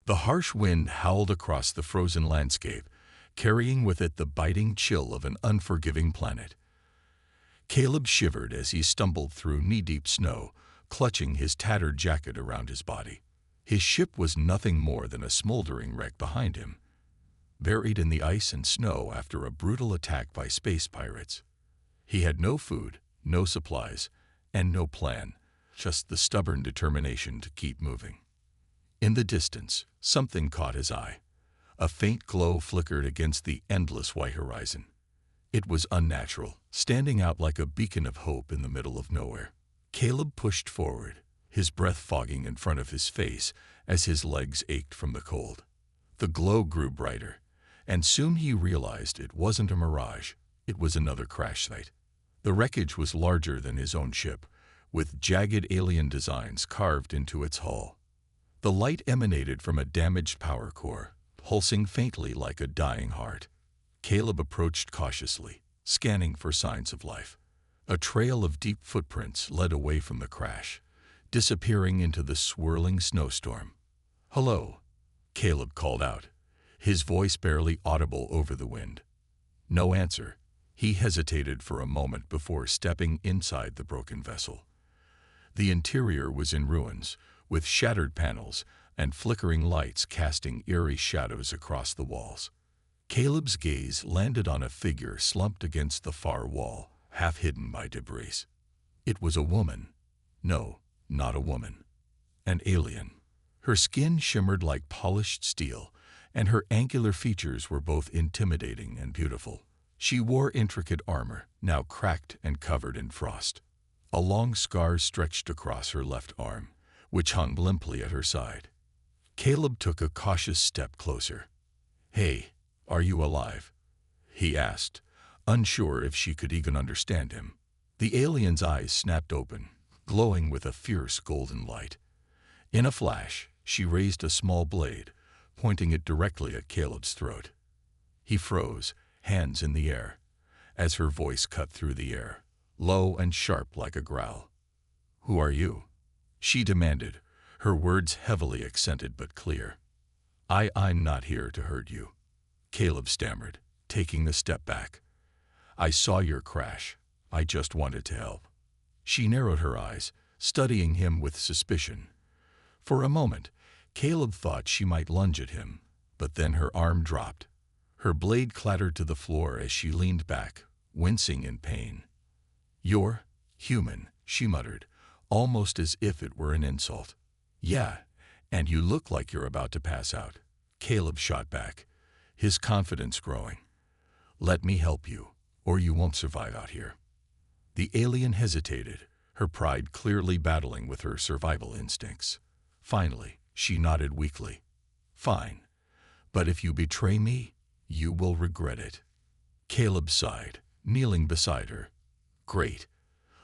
The harsh wind howled across the frozen landscape, carrying with it the biting chill of an unforgiving planet. Caleb shivered as he stumbled through knee-deep snow, clutching his tattered jacket around his body. His ship was nothing more than a smoldering wreck behind him, buried in the ice and snow after a brutal attack by space pirates. He had no food, no supplies, and no plan, just the stubborn determination to keep moving. In the distance, something caught his eye. A faint glow flickered against the endless white horizon. It was unnatural, standing out like a beacon of hope in the middle of nowhere. Caleb pushed forward, his breath fogging in front of his face as his legs ached from the cold. The glow grew brighter, and soon he realized it wasn't a mirage, it was another crash site. The wreckage was larger than his own ship, with jagged alien designs carved into its hull. The light emanated from a damaged power core, pulsing faintly like a dying heart. Caleb approached cautiously, scanning for signs of life. A trail of deep footprints led away from the crash, disappearing into the swirling snowstorm. "Hello," Caleb called out, his voice barely audible over the wind. No answer. He hesitated for a moment before stepping inside the broken vessel. The interior was in ruins, with shattered panels and flickering lights casting eerie shadows across the walls. Caleb's gaze landed on a figure slumped against the far wall, half hidden by debris. It was a woman. No, not a woman. An alien. Her skin shimmered like polished steel, and her angular features were both intimidating and beautiful. She wore intricate armor, now cracked and covered in frost. A long scar stretched across her left arm, which hung limply at her side. Caleb took a cautious step closer. "Hey, are you alive?" he asked, unsure if she could even understand him. The alien's eyes snapped open, glowing with a fierce golden light. In a flash, she raised a small blade, pointing it directly at Caleb's throat. He froze, hands in the air, as her voice cut through the air, low and sharp like a growl. "Who are you?" she demanded, her words heavily accented but clear. I'm not here to hurt you," Caleb stammered, taking a step back. "I saw your crash. I just wanted to help." She narrowed her eyes, studying him with suspicion. For a moment, Caleb thought she might lunge at him, but then her arm dropped. Her blade clattered to the floor as she leaned back, wincing in pain. "You're human," she muttered, almost as if it were an insult. "Yeah, and you look like you're about to pass out," Caleb shot back, his confidence growing. "Let me help you, or you won't survive out here." The alien hesitated, her pride clearly battling with her survival instincts. Finally, she nodded weakly. "Fine, but if you betray me, you will regret it." Caleb sighed, kneeling beside her. "Great.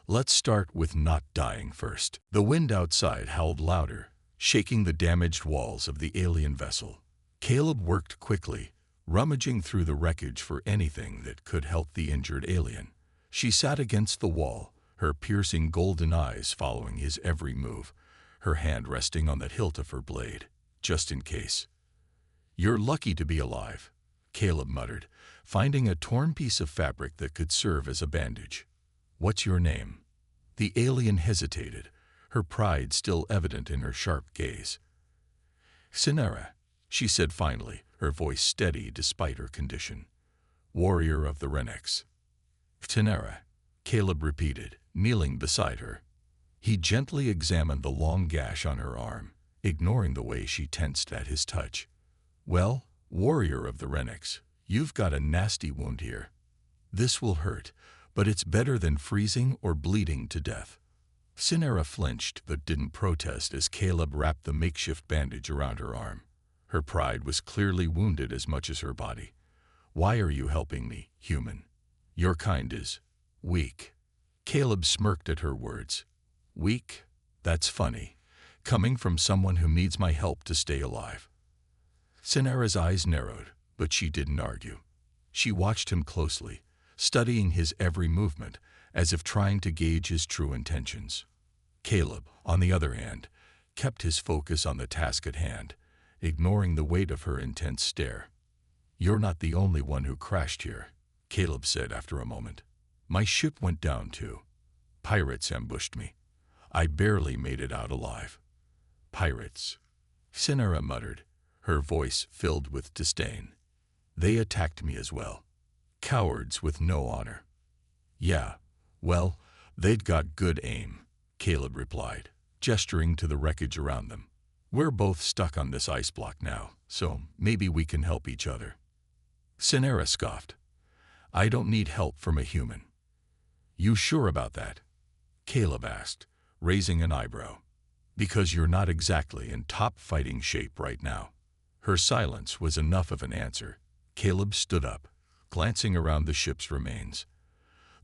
Let's start with not dying first." The wind outside howled louder, shaking the damaged walls of the alien vessel. Caleb worked quickly, rummaging through the wreckage for anything that could help the injured alien. She sat against the wall, her piercing golden eyes following his every move, her hand resting on the hilt of her blade, just in case. "You're lucky to be alive," Caleb muttered, finding a torn piece of fabric that could serve as a bandage. "What's your name?" The alien hesitated, her pride still evident in her sharp gaze. "Cinera," she said finally, her voice steady despite her condition. "Warrior of the Renex." "Cinera," Caleb repeated, kneeling beside her. He gently examined the long gash on her arm, ignoring the way she tensed at his touch. "Well, Warrior of the Renex, you've got a nasty wound here. This will hurt, but it's better than freezing or bleeding to death." Cinera flinched but didn't protest as Caleb wrapped the makeshift bandage around her arm. Her pride was clearly wounded as much as her body. "Why are you helping me, human? Your kind is weak." Caleb smirked at her words. "Weak? That's funny, coming from someone who needs my help to stay alive." Cinera's eyes narrowed, but she didn't argue. She watched him closely, studying his every movement, as if trying to gauge his true intentions. Caleb, on the other hand, kept his focus on the task at hand, ignoring the weight of her intense stare. "You're not the only one who crashed here," Caleb said after a moment. "My ship went down too. Pirates ambushed me. I barely made it out alive." "Pirates," Cinera muttered, her voice filled with disdain. "They attacked me as well. Cowards with no honor." "Yeah, well, they'd got good aim," Caleb replied, gesturing to the wreckage around them. "We're both stuck on this ice block now, so maybe we can help each other." Cinera scoffed. "I don't need help from a human." "You sure about that?" Caleb asked, raising an eyebrow. "Because you're not exactly in top fighting shape right now." Her silence was enough of an answer. Caleb stood up, glancing around the ship's remains.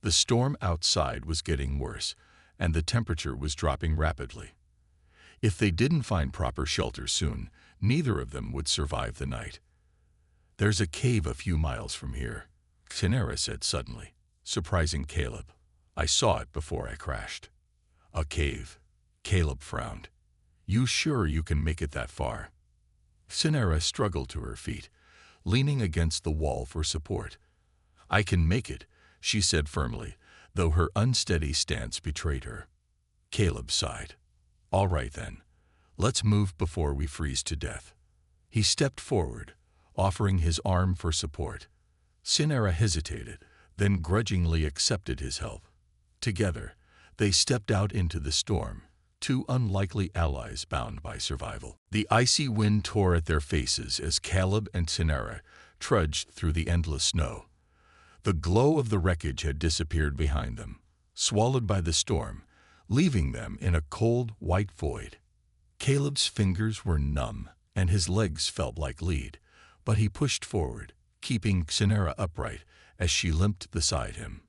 The storm outside was getting worse, and the temperature was dropping rapidly. If they didn't find proper shelter soon, neither of them would survive the night. "There's a cave a few miles from here," Cinera said suddenly, surprising Caleb. "I saw it before I crashed." "A cave?" Caleb frowned. "You sure you can make it that far?" Cinera struggled to her feet, leaning against the wall for support. "I can make it," she said firmly, though her unsteady stance betrayed her. Caleb sighed. "All right then, let's move before we freeze to death." He stepped forward, offering his arm for support. Cinera hesitated, then grudgingly accepted his help. Together, they stepped out into the storm, two unlikely allies bound by survival. The icy wind tore at their faces as Caleb and Cinera trudged through the endless snow. The glow of the wreckage had disappeared behind them, swallowed by the storm, leaving them in a cold, white void. Caleb's fingers were numb, and his legs felt like lead, but he pushed forward, keeping Cinera upright as she limped beside him.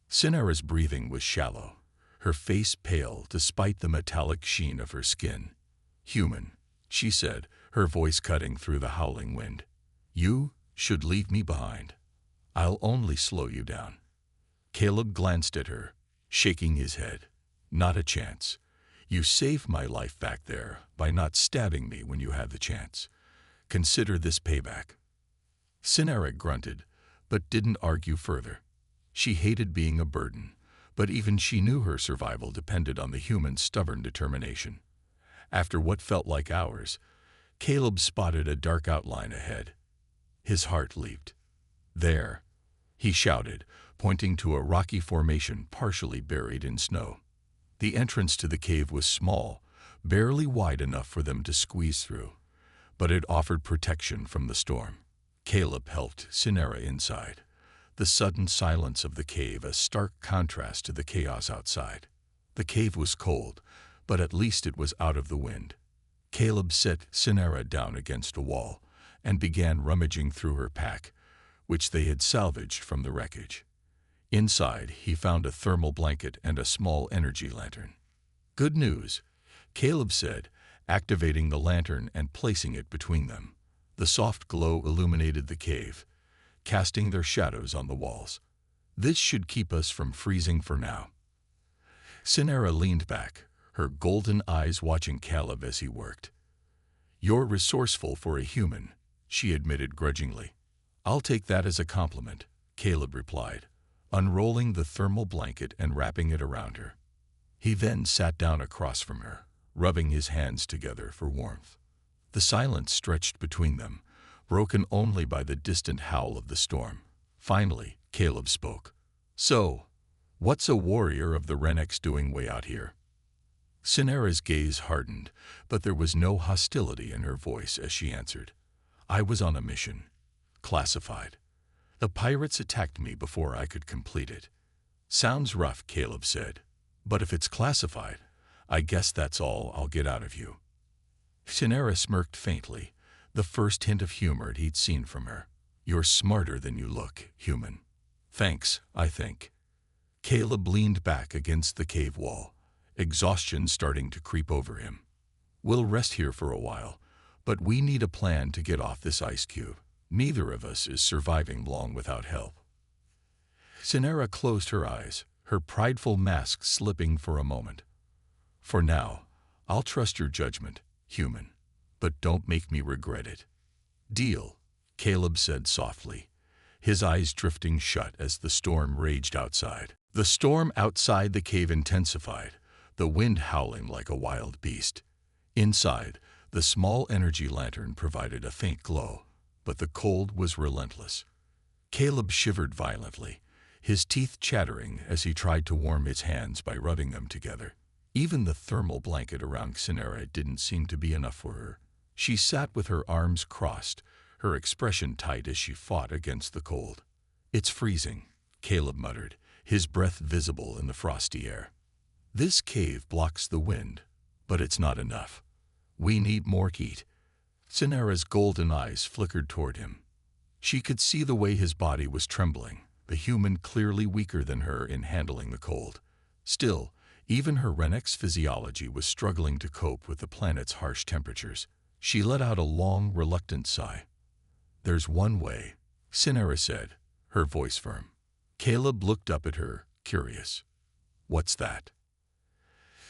Cinera's breathing was shallow, her face pale despite the metallic sheen of her skin. "Human," she said, her voice cutting through the howling wind. "You should leave me behind. I'll only slow you down." Caleb glanced at her, shaking his head. "Not a chance. You saved my life back there by not stabbing me when you had the chance. Consider this payback." Cinera grunted, but didn't argue further. She hated being a burden, but even she knew her survival depended on the human's stubborn determination. After what felt like hours, Caleb spotted a dark outline ahead. His heart leaped. "There," he shouted, pointing to a rocky formation partially buried in snow. The entrance to the cave was small, barely wide enough for them to squeeze through, but it offered protection from the storm. Caleb helped Cinera inside, the sudden silence of the cave a stark contrast to the chaos outside. The cave was cold, but at least it was out of the wind. Caleb set Cinera down against a wall and began rummaging through her pack, which they had salvaged from the wreckage. Inside, he found a thermal blanket and a small energy lantern. "Good news," Caleb said, activating the lantern and placing it between them. The soft glow illuminated the cave, casting their shadows on the walls. "This should keep us from freezing for now." Cinera leaned back, her golden eyes watching Caleb as he worked. "You're resourceful for a human," she admitted grudgingly. "I'll take that as a compliment," Caleb replied, unrolling the thermal blanket and wrapping it around her. He then sat down across from her, rubbing his hands together for warmth. The silence stretched between them, broken only by the distant howl of the storm. Finally, Caleb spoke. "So, what's a warrior of the Rennex doing way out here?" Cinera's gaze hardened, but there was no hostility in her voice as she answered. "I was on a mission. Classified. The pirates attacked me before I could complete it." "Sounds rough," Caleb said. "But if it's classified, I guess that's all I'll get out of you." Cinera smirked faintly, the first hint of humor he'd seen from her. "You're smarter than you look, human." "Thanks, I think." Caleb leaned back against the cave wall, exhaustion starting to creep over him. "We'll rest here for a while, but we need a plan to get off this ice cube. Neither of us is surviving long without help." Cinera closed her eyes, her prideful mask slipping for a moment. "For now, I'll trust your judgment, human." but don't make me regret it." "Deal," Caleb said softly, his eyes drifting shut as the storm raged outside. The storm outside the cave intensified, the wind howling like a wild beast. Inside, the small energy lantern provided a faint glow, but the cold was relentless. Caleb shivered violently, his teeth chattering as he tried to warm his hands by rubbing them together. Even the thermal blanket around Cinera didn't seem to be enough for her. She sat with her arms crossed, her expression tight as she fought against the cold. "It's freezing," Caleb muttered, his breath visible in the frosty air. "This cave blocks the wind, but it's not enough. We need more heat." Cinera's golden eyes flickered toward him. She could see the way his body was trembling, the human clearly weaker than her in handling the cold. Still, even her Renek's physiology was struggling to cope with the planet's harsh temperatures. She let out a long, reluctant sigh. "There's one way," Cinera said, her voice firm. Caleb looked up at her, curious. "What's that?"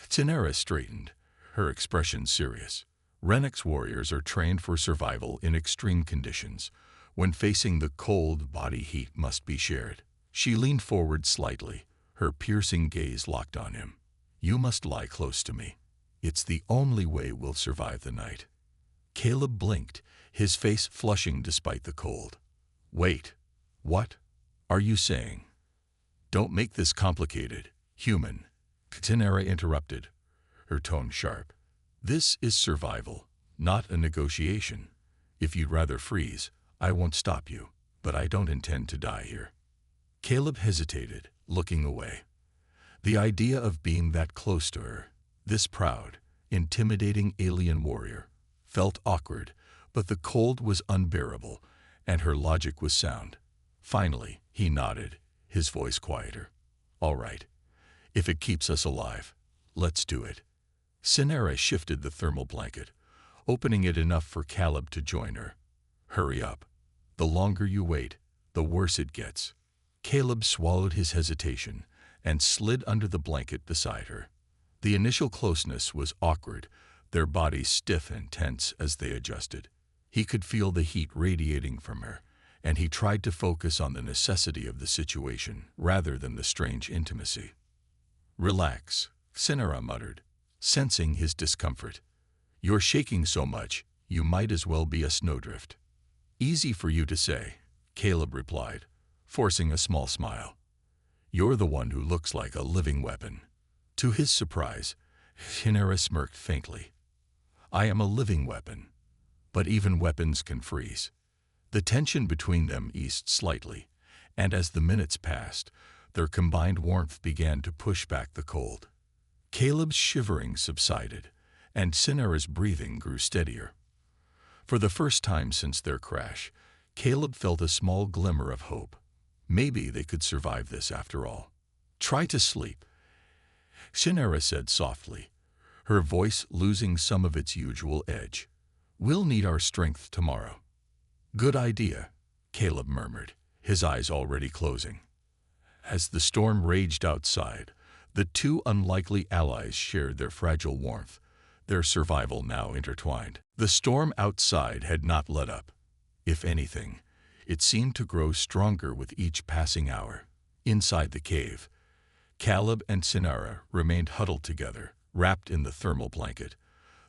Cinera straightened, her expression serious. "Renek's warriors are trained for survival in extreme conditions. When facing the cold, body heat must be shared." She leaned forward slightly, her piercing gaze locked on him. "You must lie close to me. It's the only way we'll survive the night." Caleb blinked, his face flushing despite the cold. "Wait, what are you saying?" "Don't make this complicated, human," Cinera interrupted, her tone sharp. "This is survival, not a negotiation. If you'd rather freeze, I won't stop you, but I don't intend to die here." Caleb hesitated, looking away. The idea of being that close to her, this proud, intimidating alien warrior, felt awkward, but the cold was unbearable, and her logic was sound. Finally, he nodded, his voice quieter. "All right. If it keeps us alive, let's do it." Cinera shifted the thermal blanket, opening it enough for Caleb to join her. "Hurry up. The longer you wait, the worse it gets." Caleb swallowed his hesitation and slid under the blanket beside her. The initial closeness was awkward, their bodies stiff and tense as they adjusted. He could feel the heat radiating from her, and he tried to focus on the necessity of the situation rather than the strange intimacy. "Relax," Cinera muttered, sensing his discomfort. "You're shaking so much, you might as well be a snowdrift." "Easy for you to say," Caleb replied, forcing a small smile. "You're the one who looks like a living weapon." To his surprise, Cinera smirked faintly. "I am a living weapon, but even weapons can freeze." The tension between them eased slightly, and as the minutes passed, their combined warmth began to push back the cold. Caleb's shivering subsided, and Cinera's breathing grew steadier. For the first time since their crash, Caleb felt a small glimmer of hope. Maybe they could survive this after all. "Try to sleep," Cinera said softly, her voice losing some of its usual edge. "We'll need our strength tomorrow." "Good idea," Caleb murmured, his eyes already closing. As the storm raged outside, the two unlikely allies shared their fragile warmth, their survival now intertwined. The storm outside had not let up. If anything, it seemed to grow stronger with each passing hour. Inside the cave, Caleb and Cinera remained huddled together, wrapped in the thermal blanket,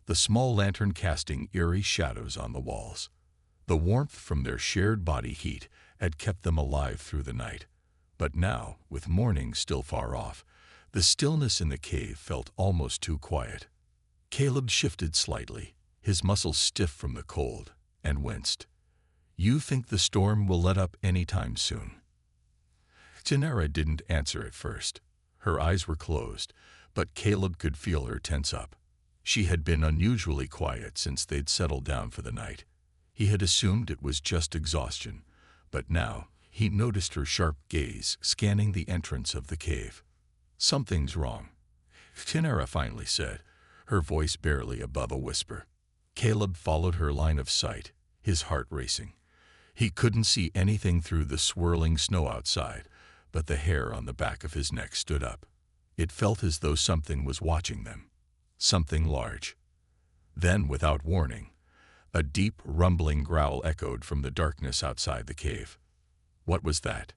the small lantern casting eerie shadows on the walls. The warmth from their shared body heat had kept them alive through the night. But now, with morning still far off, the stillness in the cave felt almost too quiet. Caleb shifted slightly, his muscles stiff from the cold, and winced. "You think the storm will let up any time soon?" Cinera didn't answer at first. Her eyes were closed, but Caleb could feel her tense up. She had been unusually quiet since they'd settled down for the night. He had assumed it was just exhaustion, but now he noticed her sharp gaze scanning the entrance of the cave. "Something's wrong," Cinera finally said, her voice barely above a whisper. Caleb followed her line of sight, his heart racing. He couldn't see anything through the swirling snow outside, but the hair on the back of his neck stood up. It felt as though something was watching them, something large. Then, without warning, A deep, rumbling growl echoed from the darkness outside the cave. "What was that?"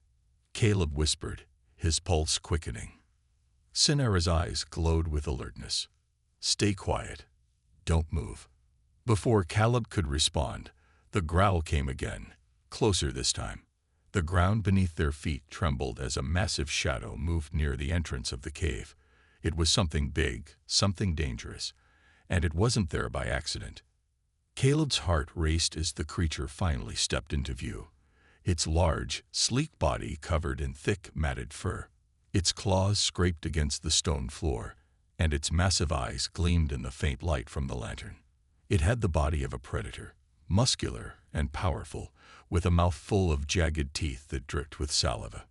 Caleb whispered, his pulse quickening. Cinera's eyes glowed with alertness. "Stay quiet. Don't move." Before Caleb could respond, the growl came again, closer this time. The ground beneath their feet trembled as a massive shadow moved near the entrance of the cave. It was something big, something dangerous, and it wasn't there by accident. Caleb's heart raced as the creature finally stepped into view. Its large, sleek body covered in thick, matted fur. Its claws scraped against the stone floor, and its massive eyes gleamed in the faint light from the lantern. It had the body of a predator, muscular and powerful, with a mouth full of jagged teeth that dripped with saliva.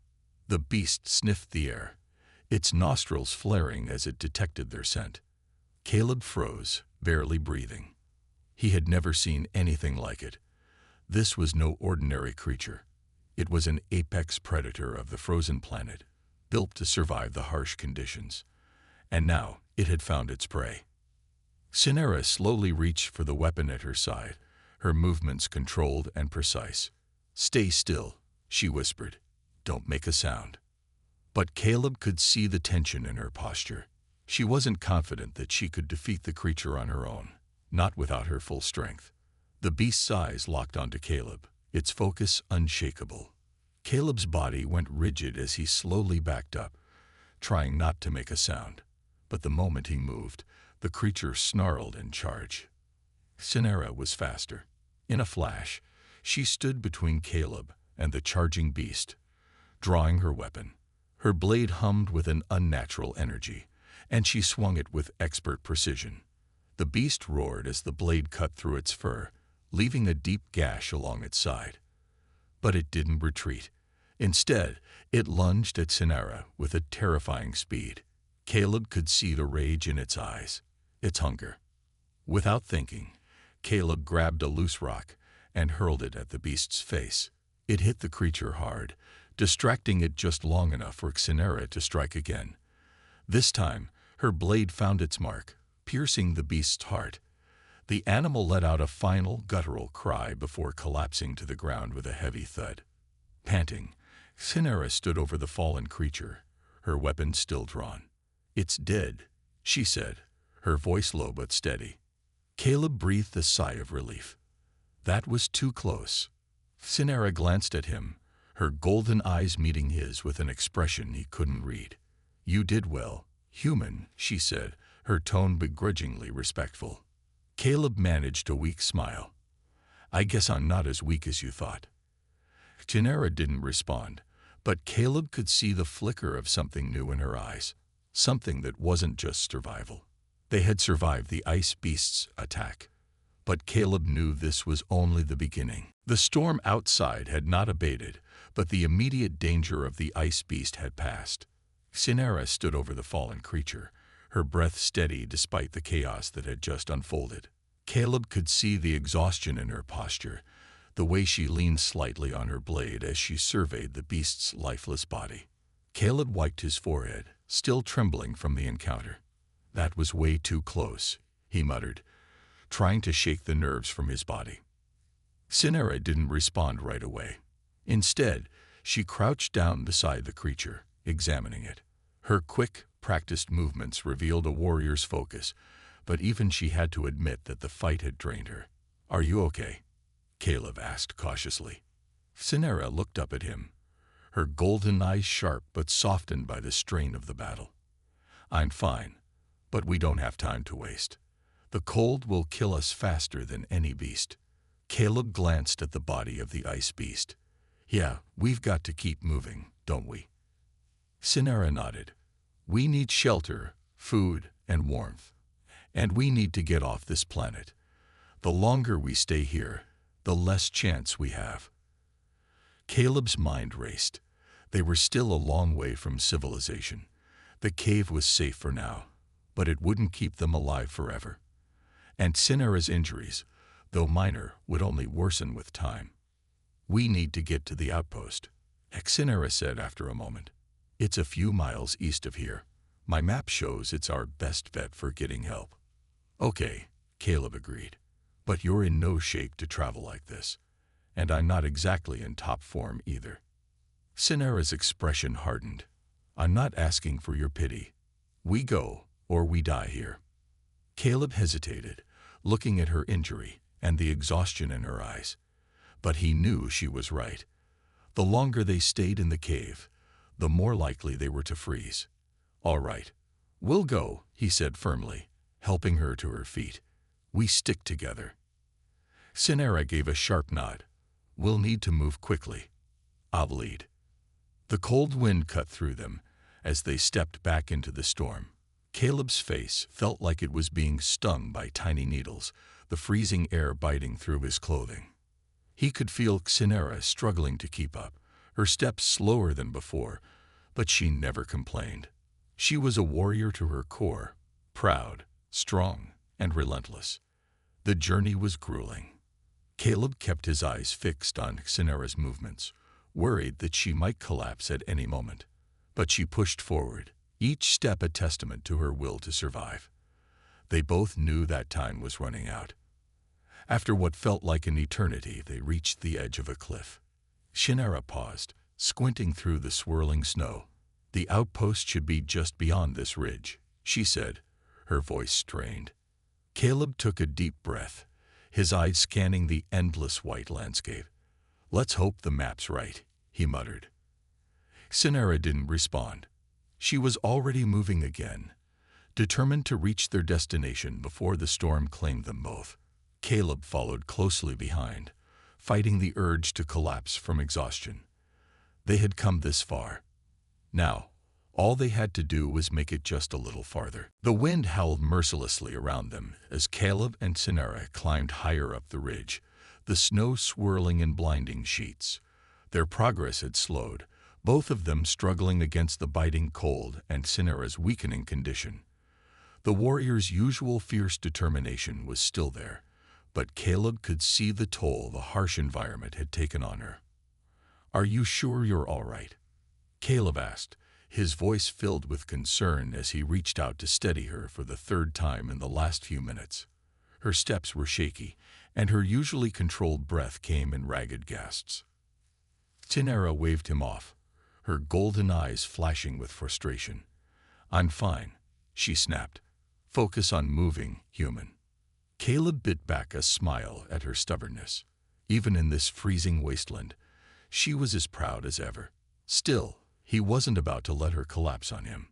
The beast sniffed the air, its nostrils flaring as it detected their scent. Caleb froze, barely breathing. He had never seen anything like it. This was no ordinary creature. It was an apex predator of the frozen planet, built to survive the harsh conditions. And now it had found its prey. Cinera slowly reached for the weapon at her side, her movements controlled and precise. "Stay still," she whispered. "Don't make a sound." But Caleb could see the tension in her posture. She wasn't confident that she could defeat the creature on her own, not without her full strength. The beast's eyes locked onto Caleb, its focus unshakable. Caleb's body went rigid as he slowly backed up, trying not to make a sound. But the moment he moved, the creature snarled and charged. Cinera was faster. In a flash, she stood between Caleb and the charging beast, drawing her weapon. Her blade hummed with an unnatural energy, and she swung it with expert precision. The beast roared as the blade cut through its fur, leaving a deep gash along its side. But it didn't retreat. Instead, it lunged at Cinera with a terrifying speed. Caleb could see the rage in its eyes, its hunger. Without thinking, Caleb grabbed a loose rock and hurled it at the beast's face. It hit the creature hard, distracting it just long enough for Cinera to strike again. This time, her blade found its mark, piercing the beast's heart. The animal let out a final, guttural cry before collapsing to the ground with a heavy thud. Panting, Cinera stood over the fallen creature, her weapon still drawn. "It's dead," she said, her voice low but steady. Caleb breathed a sigh of relief. That was too close. Cinera glanced at him, her golden eyes meeting his with an expression he couldn't read. "You did well, human," she said, her tone begrudgingly respectful. Caleb managed a weak smile. "I guess I'm not as weak as you thought." Cinera didn't respond, but Caleb could see the flicker of something new in her eyes, something that wasn't just survival. They had survived the ice beast's attack, but Caleb knew this was only the beginning. The storm outside had not abated, but the immediate danger of the ice beast had passed. Cinera stood over the fallen creature, her breath steady despite the chaos that had just unfolded. Caleb could see the exhaustion in her posture, the way she leaned slightly on her blade as she surveyed the beast's lifeless body. Caleb wiped his forehead, still trembling from the encounter. "That was way too close," he muttered, trying to shake the nerves from his body. Cinera didn't respond right away. Instead, she crouched down beside the creature, examining it. Her quick, practiced movements revealed a warrior's focus, but even she had to admit that the fight had drained her. "Are you okay?" Caleb asked cautiously. Cinera looked up at him, her golden eyes sharp but softened by the strain of the battle. "I'm fine, but we don't have time to waste. The cold will kill us faster than any beast." Caleb glanced at the body of the ice beast. "Yeah, we've got to keep moving, don't we?" Cinera nodded. "We need shelter, food, and warmth. And we need to get off this planet. The longer we stay here, the less chance we have." Caleb's mind raced. They were still a long way from civilization. The cave was safe for now, but it wouldn't keep them alive forever. And Cinera's injuries, though minor, would only worsen with time. "We need to get to the outpost," Cinera said after a moment. "It's a few miles east of here. My map shows it's our best bet for getting help." "Okay," Caleb agreed. But you're in no shape to travel like this, and I'm not exactly in top form either. Cinera's expression hardened. I'm not asking for your pity. We go, or we die here. Caleb hesitated, looking at her injury and the exhaustion in her eyes. But he knew she was right. The longer they stayed in the cave, the more likely they were to freeze. All right, we'll go, he said firmly, helping her to her feet. We stick together. Cinera gave a sharp nod. We'll need to move quickly. I'll lead. The cold wind cut through them as they stepped back into the storm. Caleb's face felt like it was being stung by tiny needles, the freezing air biting through his clothing. He could feel Cinera struggling to keep up, her steps slower than before, but she never complained. She was a warrior to her core, proud, strong, and relentless. The journey was grueling. Caleb kept his eyes fixed on Cinera's movements, worried that she might collapse at any moment. But she pushed forward, each step a testament to her will to survive. They both knew that time was running out. After what felt like an eternity, they reached the edge of a cliff. Cinera paused, squinting through the swirling snow. The outpost should be just beyond this ridge, she said, her voice strained. Caleb took a deep breath, his eyes scanning the endless white landscape. Let's hope the map's right, he muttered. Cinera didn't respond. She was already moving again, determined to reach their destination before the storm claimed them both. Caleb followed closely behind, fighting the urge to collapse from exhaustion. They had come this far. Now, all they had to do was make it just a little farther. The wind howled mercilessly around them as Caleb and Cinera climbed higher up the ridge, the snow swirling in blinding sheets. Their progress had slowed, both of them struggling against the biting cold and Cinera's weakening condition. The warrior's usual fierce determination was still there, but Caleb could see the toll the harsh environment had taken on her. Are you sure you're all right? Caleb asked, his voice filled with concern as he reached out to steady her for the third time in the last few minutes. Her steps were shaky, and her usually controlled breath came in ragged gasps. Cinera waved him off, her golden eyes flashing with frustration. I'm fine, she snapped. Focus on moving, human. Caleb bit back a smile at her stubbornness. Even in this freezing wasteland, she was as proud as ever. Still, he wasn't about to let her collapse on him.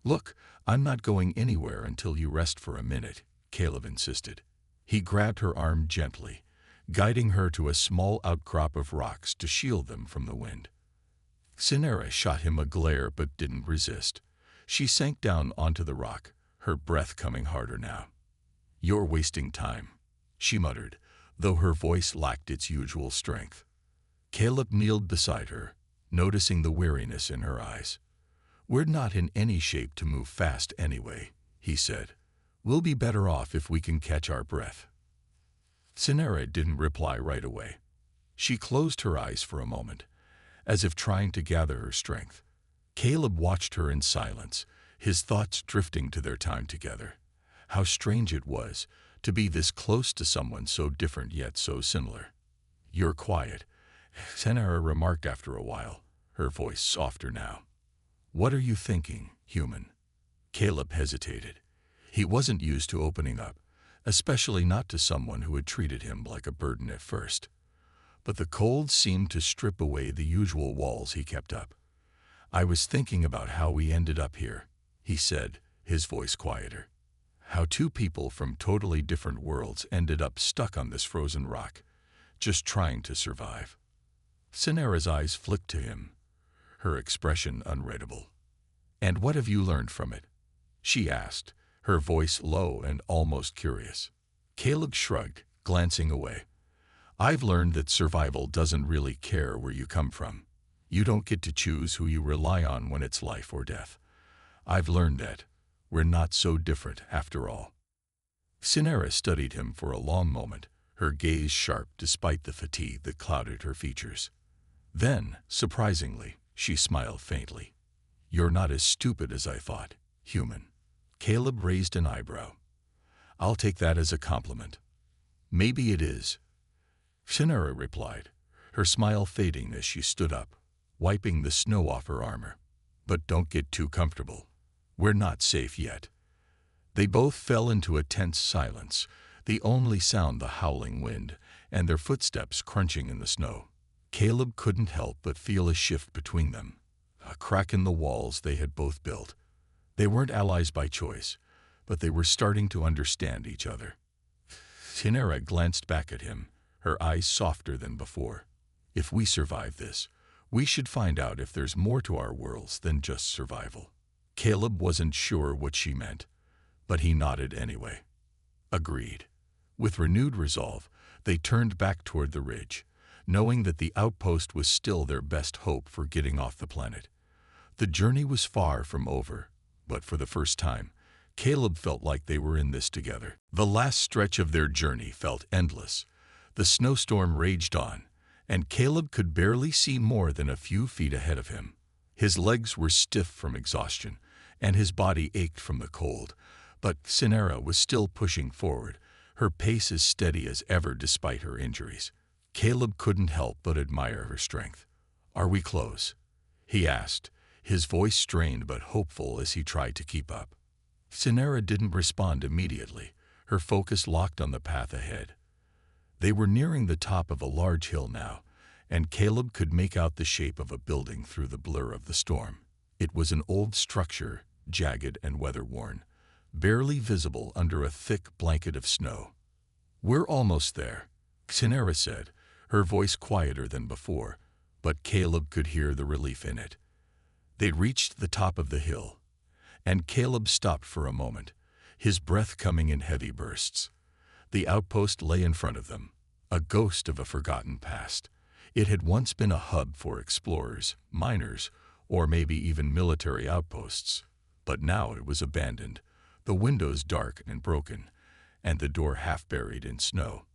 Look, I'm not going anywhere until you rest for a minute, Caleb insisted. He grabbed her arm gently, guiding her to a small outcrop of rocks to shield them from the wind. Cinera shot him a glare but didn't resist. She sank down onto the rock, her breath coming harder now. You're wasting time, she muttered, though her voice lacked its usual strength. Caleb kneeled beside her, noticing the weariness in her eyes. We're not in any shape to move fast anyway, he said. We'll be better off if we can catch our breath. Cinera didn't reply right away. She closed her eyes for a moment, as if trying to gather her strength. Caleb watched her in silence, his thoughts drifting to their time together. How strange it was to be this close to someone so different yet so similar. You're quiet, Cinera remarked after a while, her voice softer now. What are you thinking, human? Caleb hesitated. He wasn't used to opening up, especially not to someone who had treated him like a burden at first. But the cold seemed to strip away the usual walls he kept up. I was thinking about how we ended up here, he said, his voice quieter. How two people from totally different worlds ended up stuck on this frozen rock, just trying to survive. Cinera's eyes flicked to him, her expression unreadable. And what have you learned from it? She asked, her voice low and almost curious. Caleb shrugged, glancing away. I've learned that survival doesn't really care where you come from. You don't get to choose who you rely on when it's life or death. I've learned that we're not so different after all. Cinera studied him for a long moment, her gaze sharp despite the fatigue that clouded her features. Then, surprisingly, she smiled faintly. You're not as stupid as I thought, human. Caleb raised an eyebrow. I'll take that as a compliment. Maybe it is, Shannara replied, her smile fading as she stood up, wiping the snow off her armor. But don't get too comfortable. We're not safe yet. They both fell into a tense silence, the only sound the howling wind and their footsteps crunching in the snow. Caleb couldn't help but feel a shift between them, a crack in the walls they had both built. They weren't allies by choice, but they were starting to understand each other. Shannara glanced back at him, her eyes softer than before. If we survive this, we should find out if there's more to our worlds than just survival. Caleb wasn't sure what she meant, but he nodded anyway. Agreed. With renewed resolve, they turned back toward the ridge, knowing that the outpost was still their best hope for getting off the planet. The journey was far from over, but for the first time, Caleb felt like they were in this together. The last stretch of their journey felt endless. The snowstorm raged on, and Caleb could barely see more than a few feet ahead of him. His legs were stiff from exhaustion, and his body ached from the cold, but Shannara was still pushing forward, her pace as steady as ever despite her injuries. Caleb couldn't help but admire her strength. "Are we close?" he asked, his voice strained but hopeful as he tried to keep up. Shannara didn't respond immediately, her focus locked on the path ahead. They were nearing the top of a large hill now, and Caleb could make out the shape of a building through the blur of the storm. It was an old structure, jagged and weather-worn, barely visible under a thick blanket of snow. "We're almost there," Shannara said, her voice quieter than before, but Caleb could hear the relief in it. They'd reached the top of the hill, and Caleb stopped for a moment, his breath coming in heavy bursts. The outpost lay in front of them, a ghost of a forgotten past. It had once been a hub for explorers, miners, or maybe even military outposts, but now it was abandoned, the windows dark and broken, and the door half buried in snow.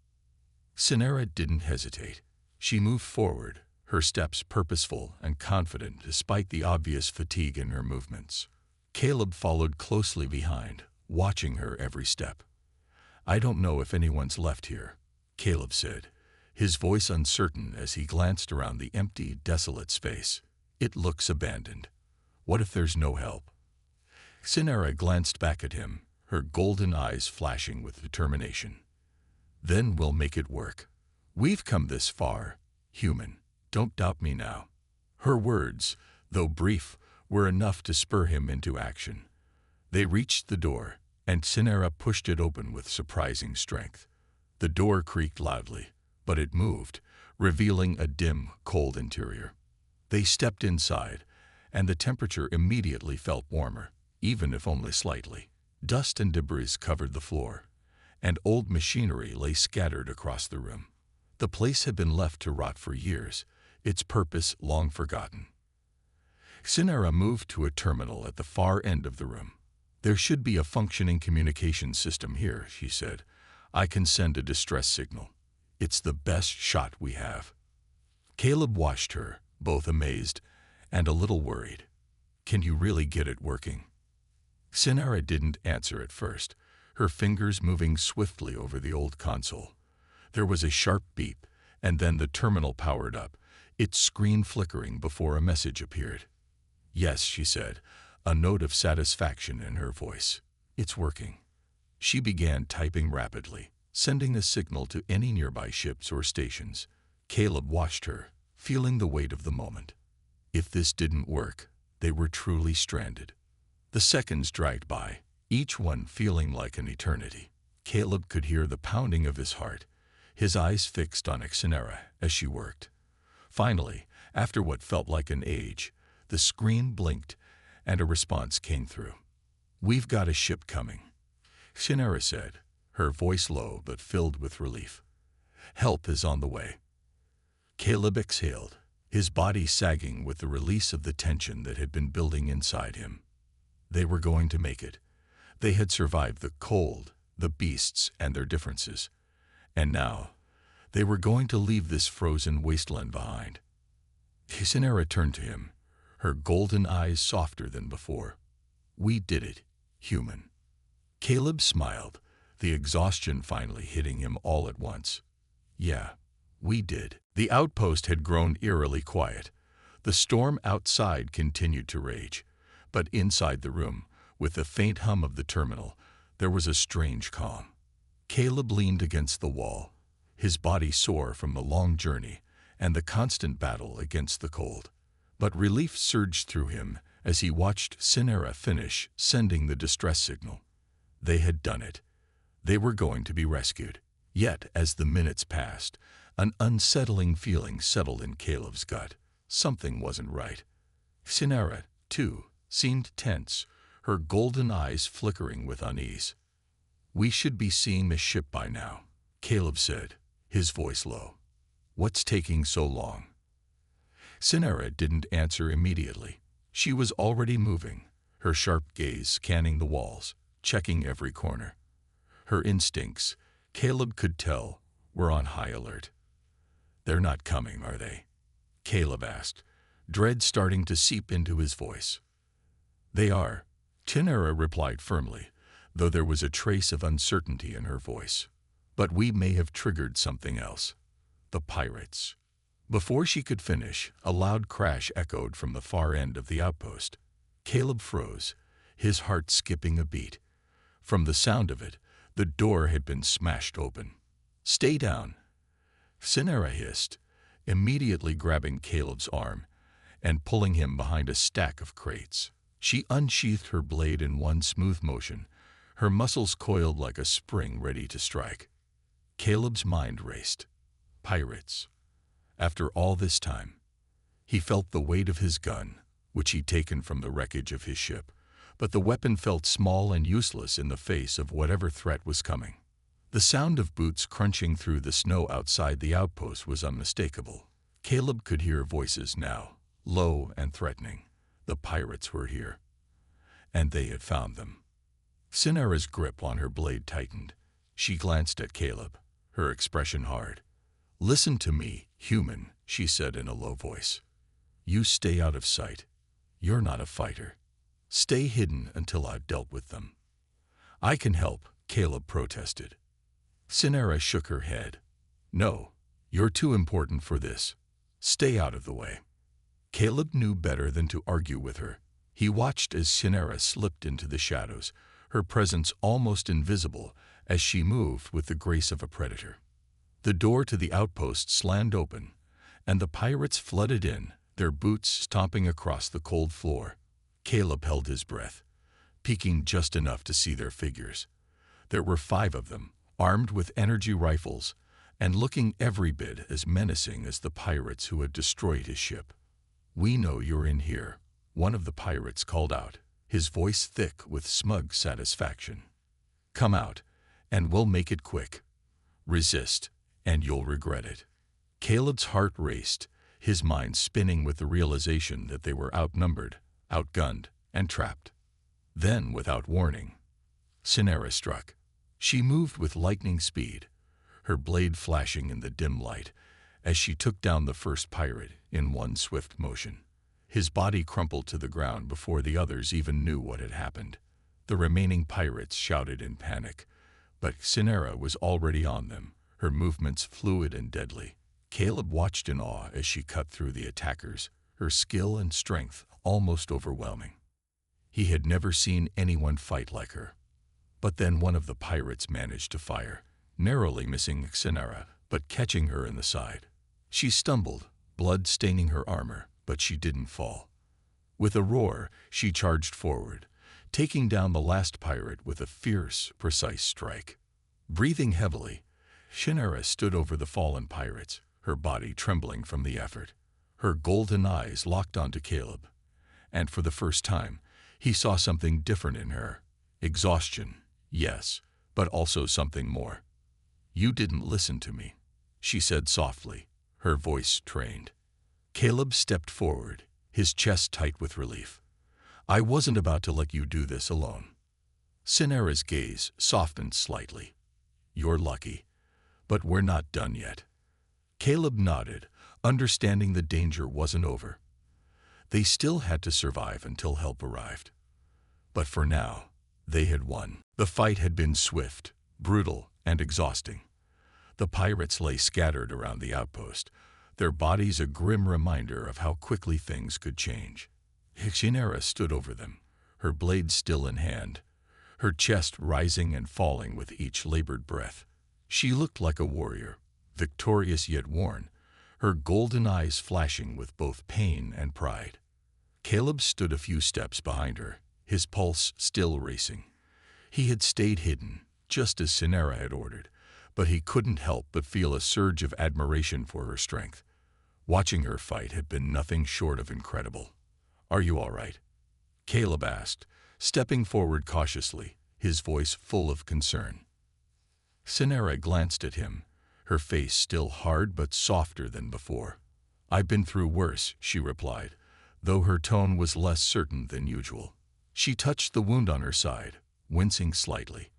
Shannara didn't hesitate. She moved forward, her steps purposeful and confident despite the obvious fatigue in her movements. Caleb followed closely behind, watching her every step. "I don't know if anyone's left here," Caleb said, his voice uncertain as he glanced around the empty, desolate space. "It looks abandoned. What if there's no help?" Shannara glanced back at him, her golden eyes flashing with determination. "Then we'll make it work. We've come this far, human. Don't doubt me now." Her words, though brief, were enough to spur him into action. They reached the door, and Shannara pushed it open with surprising strength. The door creaked loudly, but it moved, revealing a dim, cold interior. They stepped inside, and the temperature immediately felt warmer, even if only slightly. Dust and debris covered the floor, and old machinery lay scattered across the room. The place had been left to rot for years, its purpose long forgotten. Shannara moved to a terminal at the far end of the room. "There should be a functioning communication system here," she said. "I can send a distress signal. It's the best shot we have." Caleb watched her, both amazed and a little worried. "Can you really get it working?" Shannara didn't answer at first, her fingers moving swiftly over the old console. There was a sharp beep, and then the terminal powered up, its screen flickering before a message appeared. "Yes," she said, a note of satisfaction in her voice. "It's working." She began typing rapidly, sending a signal to any nearby ships or stations. Caleb watched her, feeling the weight of the moment. If this didn't work, they were truly stranded. The seconds dragged by, each one feeling like an eternity. Caleb could hear the pounding of his heart, his eyes fixed on Shannara as she worked. Finally, after what felt like an age, the screen blinked and a response came through. "We've got a ship coming," Shannara said, her voice low but filled with relief. "Help is on the way." Caleb exhaled, his body sagging with the release of the tension that had been building inside him. They were going to make it. They had survived the cold, the beasts, and their differences. And now, they were going to leave this frozen wasteland behind. Shannara turned to him, her golden eyes softer than before. "We did it, human." Caleb smiled, the exhaustion finally hitting him all at once. Yeah, we did. The outpost had grown eerily quiet. The storm outside continued to rage, but inside the room, with the faint hum of the terminal, there was a strange calm. Caleb leaned against the wall, his body sore from the long journey and the constant battle against the cold. But relief surged through him as he watched Cinera finish sending the distress signal. They had done it. They were going to be rescued. Yet, as the minutes passed, an unsettling feeling settled in Caleb's gut. Something wasn't right. Cinera, too, seemed tense, her golden eyes flickering with unease. "We should be seeing the ship by now," Caleb said, his voice low. "What's taking so long?" Cinera didn't answer immediately. She was already moving, her sharp gaze scanning the walls, checking every corner. Her instincts, Caleb could tell, were on high alert. "They're not coming, are they?" Caleb asked, dread starting to seep into his voice. "They are," Cinera replied firmly, though there was a trace of uncertainty in her voice. "But we may have triggered something else. The pirates." Before she could finish, a loud crash echoed from the far end of the outpost. Caleb froze, his heart skipping a beat. From the sound of it, the door had been smashed open. "Stay down," Cinera hissed, immediately grabbing Caleb's arm and pulling him behind a stack of crates. She unsheathed her blade in one smooth motion, her muscles coiled like a spring ready to strike. Caleb's mind raced. Pirates. After all this time, he felt the weight of his gun, which he'd taken from the wreckage of his ship, but the weapon felt small and useless in the face of whatever threat was coming. The sound of boots crunching through the snow outside the outpost was unmistakable. Caleb could hear voices now, low and threatening. The pirates were here, and they had found them. Cinera's grip on her blade tightened. She glanced at Caleb, her expression hard. "Listen to me, human," she said in a low voice. "You stay out of sight. You're not a fighter. Stay hidden until I've dealt with them." "I can help," Caleb protested. Cinera shook her head. "No, you're too important for this. Stay out of the way." Caleb knew better than to argue with her. He watched as Cinera slipped into the shadows, her presence almost invisible as she moved with the grace of a predator. The door to the outpost slammed open, and the pirates flooded in, their boots stomping across the cold floor. Caleb held his breath, peeking just enough to see their figures. There were 5 of them, armed with energy rifles, and looking every bit as menacing as the pirates who had destroyed his ship. "We know you're in here," one of the pirates called out, his voice thick with smug satisfaction. "Come out, and we'll make it quick. Resist, and you'll regret it." Caleb's heart raced, his mind spinning with the realization that they were outnumbered, outgunned, and trapped. Then, without warning, Cinera struck. She moved with lightning speed, her blade flashing in the dim light as she took down the first pirate in one swift motion. His body crumpled to the ground before the others even knew what had happened. The remaining pirates shouted in panic, but Cinera was already on them, her movements fluid and deadly. Caleb watched in awe as she cut through the attackers, her skill and strength almost overwhelming. He had never seen anyone fight like her. But then one of the pirates managed to fire, narrowly missing Cinera, but catching her in the side. She stumbled, blood staining her armor, but she didn't fall. With a roar, she charged forward, taking down the last pirate with a fierce, precise strike. Breathing heavily, Cinera stood over the fallen pirates, her body trembling from the effort. Her golden eyes locked onto Caleb, and for the first time, he saw something different in her. Exhaustion, yes, but also something more. "You didn't listen to me," she said softly, her voice trained. Caleb stepped forward, his chest tight with relief. "I wasn't about to let you do this alone." Cinera's gaze softened slightly. "You're lucky, but we're not done yet." Caleb nodded, understanding the danger wasn't over. They still had to survive until help arrived. But for now, they had won. The fight had been swift, brutal and exhausting. The pirates lay scattered around the outpost, their bodies a grim reminder of how quickly things could change. Xynera stood over them, her blade still in hand, her chest rising and falling with each labored breath. She looked like a warrior, victorious yet worn, her golden eyes flashing with both pain and pride. Caleb stood a few steps behind her, his pulse still racing. He had stayed hidden, just as Xynera had ordered, but he couldn't help but feel a surge of admiration for her strength. Watching her fight had been nothing short of incredible. "Are you all right?" Caleb asked, stepping forward cautiously, his voice full of concern. Xynera glanced at him, her face still hard but softer than before. "I've been through worse," she replied, though her tone was less certain than usual. She touched the wound on her side, wincing slightly.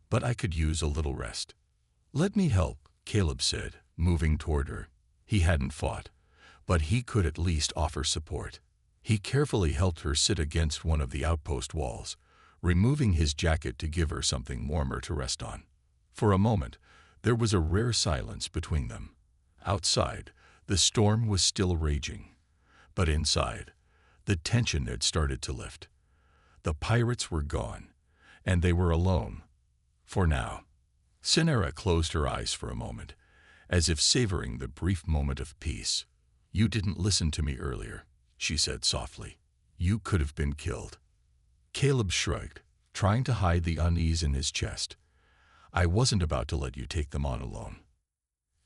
"But I could use a little rest." "Let me help," Caleb said, moving toward her. He hadn't fought, but he could at least offer support. He carefully helped her sit against one of the outpost walls, removing his jacket to give her something warmer to rest on. For a moment, there was a rare silence between them. Outside, the storm was still raging, but inside, the tension had started to lift. The pirates were gone, and they were alone. For now. Xynera closed her eyes for a moment, as if savoring the brief moment of peace. "You didn't listen to me earlier," she said softly. "You could have been killed." Caleb shrugged, trying to hide the unease in his chest. "I wasn't about to let you take them on alone."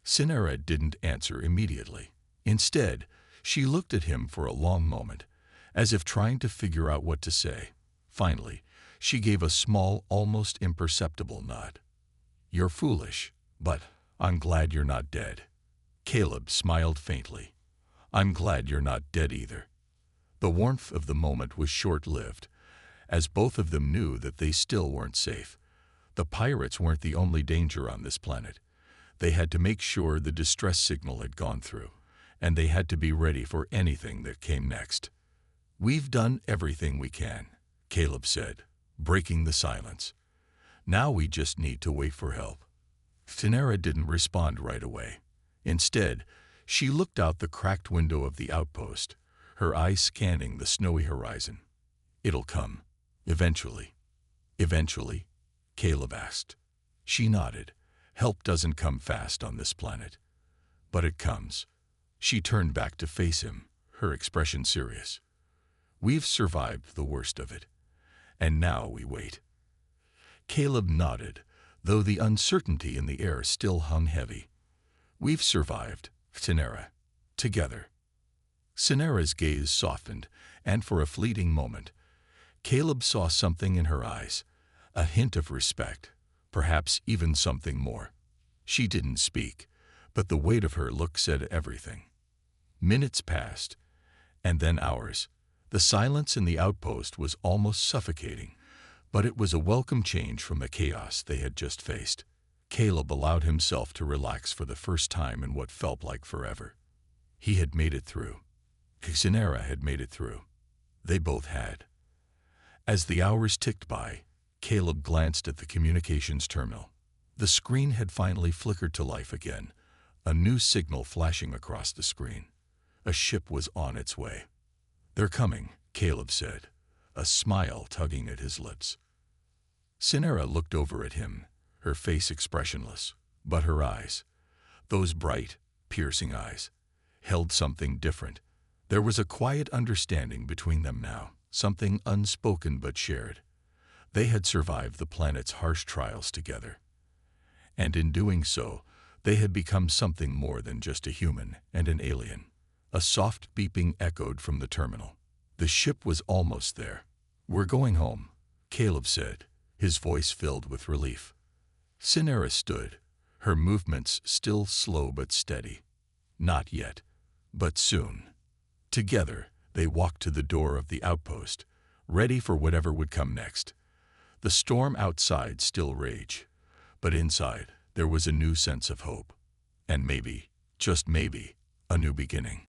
Xynera didn't answer immediately. Instead, she looked at him for a long moment, as if trying to figure out what to say. Finally, she gave a small, almost imperceptible nod. "You're foolish, but I'm glad you're not dead." Caleb smiled faintly. "I'm glad you're not dead either." The warmth of the moment was short-lived, as both of them knew that they still weren't safe. The pirates weren't the only danger on this planet. They had to make sure the distress signal had gone through, and they had to be ready for anything that came next. "We've done everything we can," Caleb said, breaking the silence. "Now we just need to wait for help." Xynera didn't respond right away. Instead, she looked out the cracked window of the outpost, her eyes scanning the snowy horizon. "It'll come. Eventually." "Eventually?" Caleb asked. She nodded. "Help doesn't come fast on this planet. But it comes." She turned back to face him, her expression serious. "We've survived the worst of it, and now we wait." Caleb nodded, though the uncertainty in the air still hung heavy. "We've survived, Xynera. Together." Xynera's gaze softened, and for a fleeting moment, Caleb saw something in her eyes, a hint of respect, perhaps even something more. She didn't speak, but the weight of her look said everything. Minutes passed, and then hours. The silence in the outpost was almost suffocating, but it was a welcome change from the chaos they had just faced. Caleb allowed himself to relax for the first time in what felt like forever. He had made it through. Xynera had made it through. They both had. As the hours ticked by, Caleb glanced at the communications terminal. The screen had finally flickered to life again, a new signal flashing across the screen. A ship was on its way. "They're coming," Caleb said, a smile tugging at his lips. Xynera looked over at him, her face expressionless, but her eyes, those bright, piercing eyes, held something different. There was a quiet understanding between them now, something unspoken but shared. They had survived the planet's harsh trials together. And in doing so, they had become something more than just a human and an alien. A soft beeping echoed from the terminal. The ship was almost there. "We're going home," Caleb said, his voice filled with relief. Xynera stood, her movements still slow but steady. Not yet, but soon. Together, they walked to the door of the outpost, ready for whatever would come next. The storm outside still raged, but inside there was a new sense of hope. And maybe, just maybe, a new beginning.